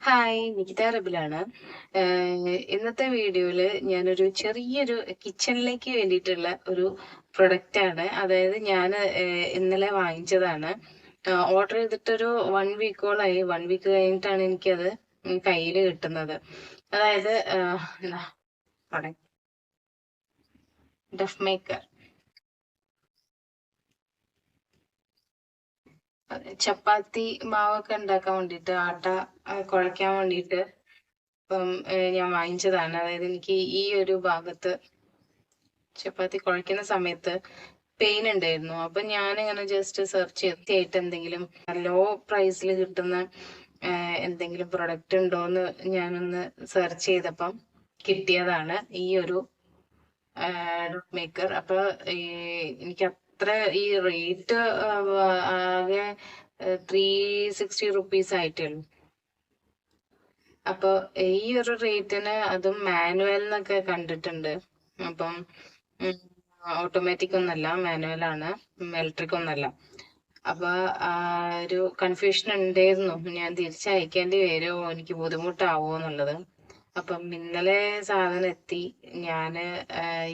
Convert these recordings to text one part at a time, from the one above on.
Hi, Nikita റബിലാണ്. ഇന്നത്തെ വീഡിയോയിൽ ഞാനൊരു ചെറിയൊരു കിച്ചണിലേക്ക് വേണ്ടിയിട്ടുള്ള ഒരു പ്രൊഡക്റ്റാണ്. അതായത് ഞാൻ ഇന്നലെ വാങ്ങിച്ചതാണ്. ഓർഡർ ചെയ്തിട്ടൊരു 1 വീക്കോളായി. 1 വീക്ക് കഴിഞ്ഞിട്ടാണ് എനിക്കത് കയ്യിൽ കിട്ടുന്നത്. അതായത് എന്താ പ്രൊഡക്റ്റ് ഡഫ് മേക്കർ. ചപ്പാത്തി മാവൊക്കെ ഉണ്ടാക്കാൻ വേണ്ടിയിട്ട്, ആട്ട കുഴയ്ക്കാൻ വേണ്ടിയിട്ട് ഇപ്പം ഞാൻ വാങ്ങിച്ചതാണ്. അതായത് എനിക്ക് ഈ ഒരു ഭാഗത്ത് ചപ്പാത്തി കുഴയ്ക്കുന്ന സമയത്ത് പെയിൻ ഉണ്ടായിരുന്നു. അപ്പൊ ഞാനിങ്ങനെ ജസ്റ്റ് സെർച്ച് ചെയ്തിട്ട് എന്തെങ്കിലും ലോ പ്രൈസിൽ കിട്ടുന്ന എന്തെങ്കിലും പ്രൊഡക്റ്റ് ഉണ്ടോന്ന് ഞാനൊന്ന് സെർച്ച് ചെയ്തപ്പം കിട്ടിയതാണ് ഈ ഒരു ഡോട്ട് മേക്കർ. അപ്പൊ എനിക്ക് അത്ര ഈ റേറ്റ് ആകെ 360 ആയിട്ടേ ഉള്ളൂ. അപ്പൊ ഈ ഒരു റേറ്റിന് അതും മാനുവൽ എന്നൊക്കെ കണ്ടിട്ടുണ്ട്. അപ്പം ഓട്ടോമാറ്റിക് ഒന്നല്ല, മാനുവൽ ആണ്, ഇലക്ട്രിക് ഒന്നല്ല. അപ്പൊ ഒരു കൺഫ്യൂഷൻ ഉണ്ടായിരുന്നു, ഞാൻ തിരിച്ചയക്കേണ്ടി വരുമോ, എനിക്ക് ബുദ്ധിമുട്ടാവോ എന്നുള്ളത്. അപ്പം ഇന്നലെ സാധനം എത്തി, ഞാന്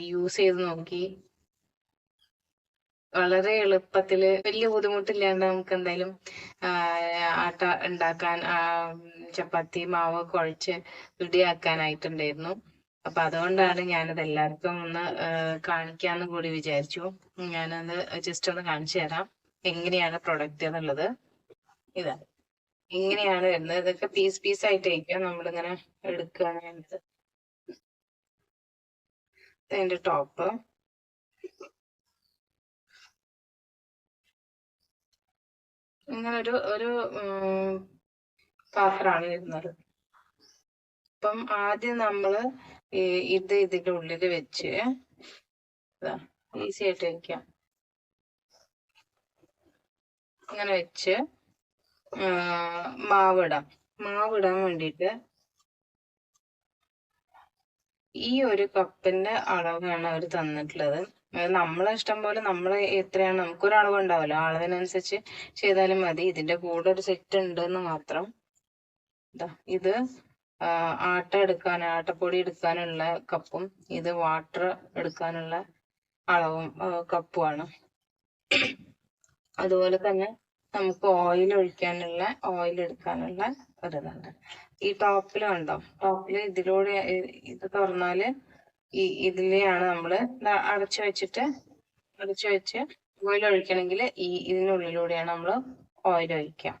യൂസ് ചെയ്ത് നോക്കി. വളരെ എളുപ്പത്തില് വലിയ ബുദ്ധിമുട്ടില്ലാണ്ട് നമുക്ക് എന്തായാലും ആട്ട ഉണ്ടാക്കാൻ, ചപ്പാത്തി മാവ് കുഴച്ച് റെഡിയാക്കാനായിട്ടുണ്ടായിരുന്നു. അപ്പൊ അതുകൊണ്ടാണ് ഞാനത് എല്ലാവർക്കും ഒന്ന് കാണിക്കാന്ന് കൂടി വിചാരിച്ചു. ഞാനത് ജസ്റ്റ് ഒന്ന് കാണിച്ചു തരാം എങ്ങനെയാണ് പ്രൊഡക്റ്റ് എന്നുള്ളത്. ഇതാ ഇങ്ങനെയാണ് വരുന്നത്. ഇതൊക്കെ പീസ് പീസ് ആയിട്ടായിരിക്കും നമ്മളിങ്ങനെ എടുക്കുകയാണെങ്കിൽ. അതിന്റെ ടോപ്പ് ഇങ്ങനെ ഒരു പാത്രമാണ് വരുന്നത്. അപ്പം ആദ്യം നമ്മള് ഇത് ഇതിന്റെ ഉള്ളിൽ വെച്ച് ഈസി ആയിട്ട് വയ്ക്കാം. അങ്ങനെ വെച്ച് മാവിടാൻ വേണ്ടിയിട്ട് ഈ ഒരു കപ്പിന്റെ അളവാണ് അവർ തന്നിട്ടുള്ളത്. നമ്മളെ ഇഷ്ടം പോലെ എത്രയാണ്, നമുക്കൊരളവ് ഉണ്ടാവല്ലോ, അളവിനനുസരിച്ച് ചെയ്താലും മതി. ഇതിന്റെ കൂടെ ഒരു സെറ്റ് ഉണ്ടെന്ന് മാത്രം. ഇത് ആട്ടപ്പൊടി എടുക്കാനുള്ള കപ്പും ഇത് വാട്ടർ എടുക്കാനുള്ള അളവും കപ്പുമാണ്. അതുപോലെ തന്നെ നമുക്ക് ഓയിൽ എടുക്കാനുള്ള ഒരിതുണ്ട്. ഈ ടോപ്പിൽ കണ്ടോ, ടോപ്പില് ഇതിലൂടെ ഇത് തുറന്നാല് ഇതിലെയാണ് നമ്മള് അടച്ചു വെച്ച് ഓയിൽ ഒഴിക്കണമെങ്കിൽ ഇതിനുള്ളിലൂടെയാണ് നമ്മൾ ഓയിൽ ഒഴിക്കുക.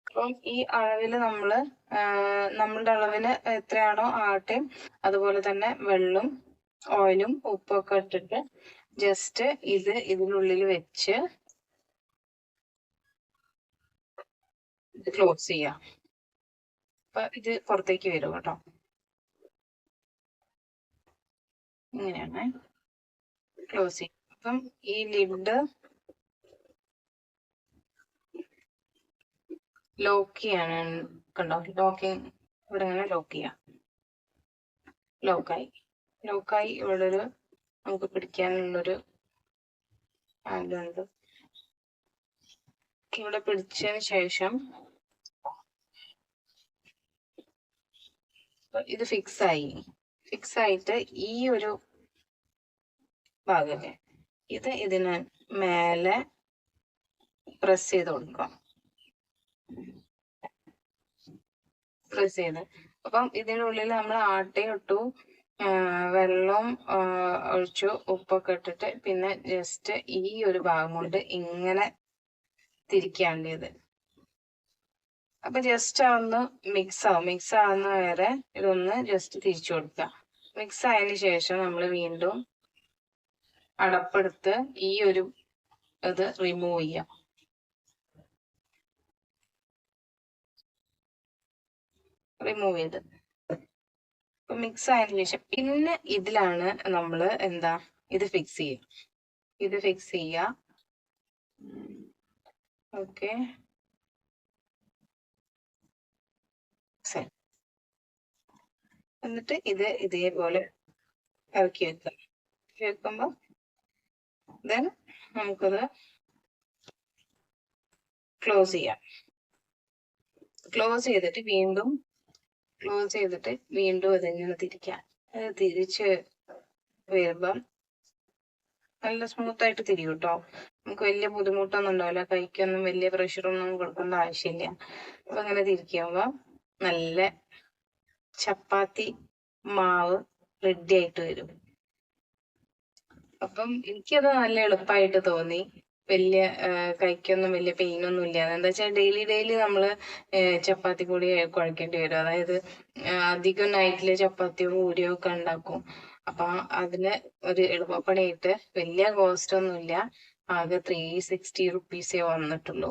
അപ്പം ഈ അളവില് നമ്മളുടെ അളവിന് എത്രയാണോ ആട്ടയും അതുപോലെ തന്നെ വെള്ളം, ഓയിലും ഉപ്പും ഒക്കെ ഇട്ടിട്ട് ജസ്റ്റ് ഇതിനുള്ളിൽ വെച്ച് ഇത് ക്ലോസ് ചെയ്യാം. അപ്പൊ ഇത് പുറത്തേക്ക് വരും കേട്ടോ. ഇങ്ങനെയാണ് ക്ലോസ് ചെയ്യും. അപ്പം ഈ ലിഡ് ലോക്ക് ചെയ്യാണ്. കണ്ടോ, ഇവിടെ ഇങ്ങനെ ലോക്ക് ചെയ്യാം. ലോക്കായി ഇവിടെ നമുക്ക് പിടിക്കാനുള്ളൊരു ഹാൻഡുണ്ട്. ഇവിടെ പിടിച്ചതിന് ശേഷം ഇത് ഫിക്സ് ആയിട്ട് ഈ ഒരു ഭാഗല്ലേ, ഇതിന് മേലെ പ്രസ് ചെയ്ത് കൊടുക്കാം. അപ്പം ഇതിനുള്ളിൽ നമ്മൾ ആട്ടയും ഇട്ടു, വെള്ളം ഒഴിച്ചു, ഉപ്പൊക്കെ ഇട്ടിട്ട് പിന്നെ ജസ്റ്റ് ഈ ഒരു ഭാഗം കൊണ്ട് ഇങ്ങനെ തിരിക്കാണ്ടത്. അപ്പൊ ജസ്റ്റ് ഒന്ന് മിക്സ് ആവുന്ന വരെ ഇതൊന്ന് ജസ്റ്റ് തിരിച്ചു കൊടുക്കുക. മിക്സ് ആയതിനു ശേഷം നമ്മൾ വീണ്ടും അടപ്പെടുത്ത് ഈ ഒരു ഇത് റിമൂവ് ചെയ്യാം. ചെയ്ത് മിക്സ് ആയതിനു ശേഷം പിന്നെ ഇതിലാണ് നമ്മൾ ഇത് ഫിക്സ് ചെയ്യുക. ഓക്കെ, എന്നിട്ട് ഇതേപോലെ ഇറക്കി വെക്കുമ്പോ ദെൻ നമുക്കത് ക്ലോസ് ചെയ്യാം. ക്ലോസ് ചെയ്തിട്ട് വീണ്ടും അതിങ്ങനെ തിരിക്കാം. അത് തിരിച്ച് വരുമ്പം നല്ല സ്മൂത്ത് ആയിട്ട് തിരിയും കേട്ടോ. നമുക്ക് വലിയ ബുദ്ധിമുട്ടൊന്നും ഉണ്ടാവില്ല. കൈക്കൊന്നും വലിയ പ്രഷറൊന്നും കൊടുക്കേണ്ട ആവശ്യമില്ല. അപ്പൊ അങ്ങനെ തിരിക്കുമ്പോ നല്ല ചപ്പാത്തി മാവ് റെഡി ആയിട്ട് വരും. അപ്പം എനിക്കത് നല്ല എളുപ്പമായിട്ട് തോന്നി. വലിയ കൈക്കൊന്നും വലിയ പെയിനൊന്നും ഇല്ല. എന്താ വെച്ചാൽ ഡെയിലി നമ്മള് ചപ്പാത്തി പൊടി കുഴക്കേണ്ടി വരും. അതായത് അധികം നൈറ്റില് ചപ്പാത്തിയോ പൂരിയോ ഒക്കെ ഉണ്ടാക്കും. അപ്പൊ അതിന് ഒരു എളുപ്പപ്പണിയായിട്ട് വലിയ കോസ്റ്റ് ഒന്നും ഇല്ല. ആകെ 360 റുപ്പീസേ വന്നിട്ടുള്ളൂ.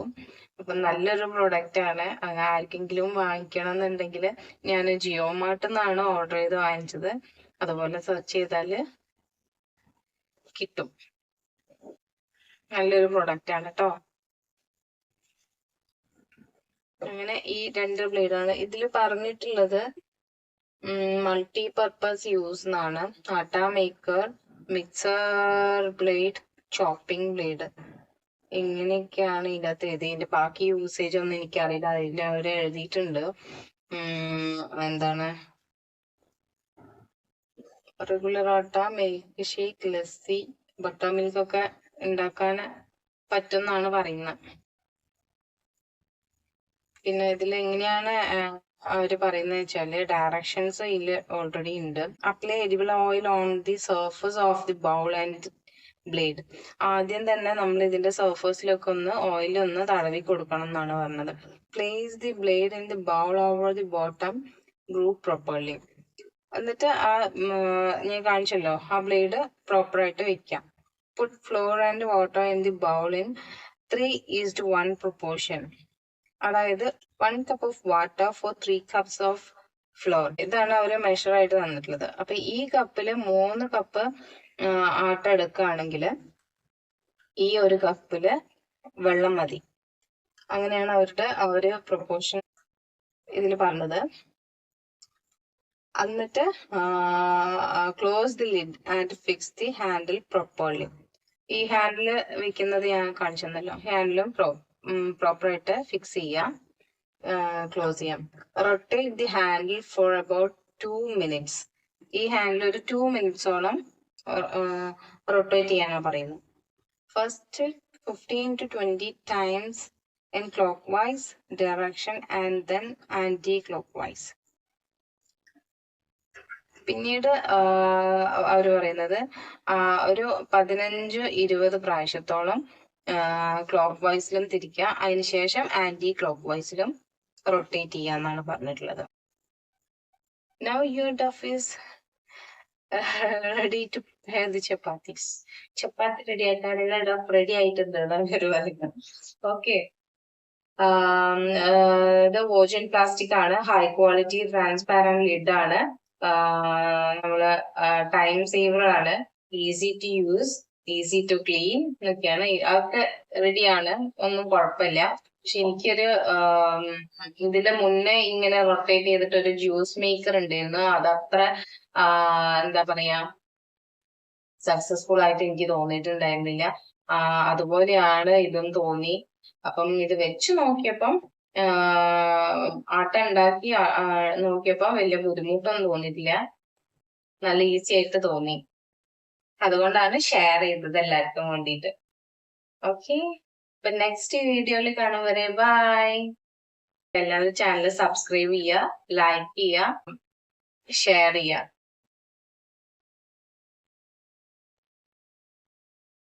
അപ്പൊ നല്ലൊരു പ്രൊഡക്റ്റ് ആണ്. ആർക്കെങ്കിലും വാങ്ങിക്കണം എന്നുണ്ടെങ്കിൽ ഞാൻ ജിയോ മാർട്ടിൽ നിന്നാണ് ഓർഡർ ചെയ്ത് വാങ്ങിച്ചത്. അതുപോലെ സെർച്ച് ചെയ്താല് കിട്ടും. നല്ലൊരു പ്രൊഡക്റ്റ് ആണ് കേട്ടോ. അങ്ങനെ ഈ 2 ബ്ലേഡാണ് ഇതിൽ പറഞ്ഞിട്ടുള്ളത്. മൾട്ടി പർപ്പസ് യൂസ് എന്നാണ്. Atta maker, mixer blade, chopping blade, ഇങ്ങനെയൊക്കെയാണ് ഇതിനകത്ത് ഇതിന്റെ ബാക്കി യൂസേജ് ഒന്നും എനിക്കറിയില്ല. അതിൽ അവർ എഴുതിയിട്ടുണ്ട് എന്താണ് regular atta, milk shake, lassi, butter milk ഒക്കെ ഉണ്ടാക്കാൻ പറ്റുമെന്നാണ് പറയുന്നത്. പിന്നെ ഇതിൽ എങ്ങനെയാണ് അവര് പറയുന്നത് വെച്ചാല് ഡയറക്ഷൻസ് ഇതിൽ ഓൾറെഡി ഉണ്ട്. Apply edible oil on the surface of the bowl and blade. ആദ്യം തന്നെ നമ്മൾ ഇതിന്റെ സർഫേസിലൊക്കെ ഓയിൽ തടവി കൊടുക്കണം എന്നാണ് പറഞ്ഞത്. Place the blade in the bowl over the bottom group properly. എന്നിട്ട് ഞാൻ കാണിച്ചല്ലോ, ആ ബ്ലേഡ് പ്രോപ്പർ ആയിട്ട് വെക്കാം. Put flour and water in the bowl in 3:1 proportion. അതായത് 1 cup of water for 3 cups of flour. ഇതാണ് അവര് മെഷർ ആയിട്ട് തന്നിട്ടുള്ളത്. അപ്പൊ ഈ കപ്പില് 3 കപ്പ് ആട്ട എടുക്കുകയാണെങ്കിൽ ഈ ഒരു കപ്പില് വെള്ളം മതി. അങ്ങനെയാണ് അവര് പ്രൊപ്പോർഷൻ ഇതിൽ പറഞ്ഞത്. എന്നിട്ട് close the lid and fix the handle properly. ഈ ഹാൻഡിൽ വെക്കുന്നത് ഞാൻ കാണിച്ചു തന്നല്ലോ. ഹാൻഡിലും പ്രോപ്പർ ആയിട്ട് ഫിക്സ് ചെയ്യാം, ക്ലോസ് ചെയ്യാം. Rotate the handle for about 2 minutes. ഈ ഹാൻഡിൽ ഒരു 2 minutesോളം റൊട്ടേറ്റ് ചെയ്യാനാണ് പറയുന്നത്. First 15 to 20 times in clockwise direction and then anti-clockwise. പിന്നീട് അവർ പറയുന്നത് ഒരു 15-20 പ്രാവശ്യത്തോളം ക്ലോക്ക് വൈസിലും തിരിക്കുക. അതിനുശേഷം ആന്റി ക്ലോക്ക് വൈസിലും റൊട്ടേറ്റ് ചെയ്യാന്നാണ് പറഞ്ഞിട്ടുള്ളത്. Now your duff is ready to prepare the chapatis. Chapati ready ആക്കാനുള്ള ഡഫ് റെഡി ആയിട്ടുണ്ട് എന്നാണ് പറയുന്നത്. ഓക്കെ, ഇത് വോർജിൻ പ്ലാസ്റ്റിക് ആണ്. ഹൈ ക്വാളിറ്റി ട്രാൻസ്പാരന്റ് ലിഡ് ആണ്. നമ്മള് ടൈം സേവർ ആണ്. Easy to use, easy to clean എന്നൊക്കെയാണ്. അതൊക്കെ റെഡിയാണ്, ഒന്നും കുഴപ്പമില്ല. പക്ഷെ എനിക്കൊരു ഇതിന്റെ മുന്നേ ഇങ്ങനെ റൊട്ടേറ്റ് ചെയ്തിട്ട് ഒരു ജ്യൂസ് മേക്കർ ഉണ്ടായിരുന്നു. അതത്ര എന്താ പറയാ സക്സസ്ഫുൾ ആയിട്ട് എനിക്ക് തോന്നിയിട്ടുണ്ടായിരുന്നില്ല. അതുപോലെയാണ് ഇതും തോന്നി. അപ്പം ഇത് വെച്ച് നോക്കിയപ്പം ആട്ട ഉണ്ടാക്കി നോക്കിയപ്പോ വലിയ ബുദ്ധിമുട്ടൊന്നും തോന്നിയിട്ടില്ല. നല്ല ഈസി ആയിട്ട് തോന്നി. അതുകൊണ്ടാണ് ഷെയർ ചെയ്തത് എല്ലാവർക്കും വേണ്ടിയിട്ട്. ഓക്കെ, അപ്പൊ നെക്സ്റ്റ് വീഡിയോയിൽ കാണും വരെ ബൈ. എല്ലാവരും ചാനൽ സബ്സ്ക്രൈബ് ചെയ്യുക, ലൈക്ക് ചെയ്യുക, ഷെയർ ചെയ്യുക.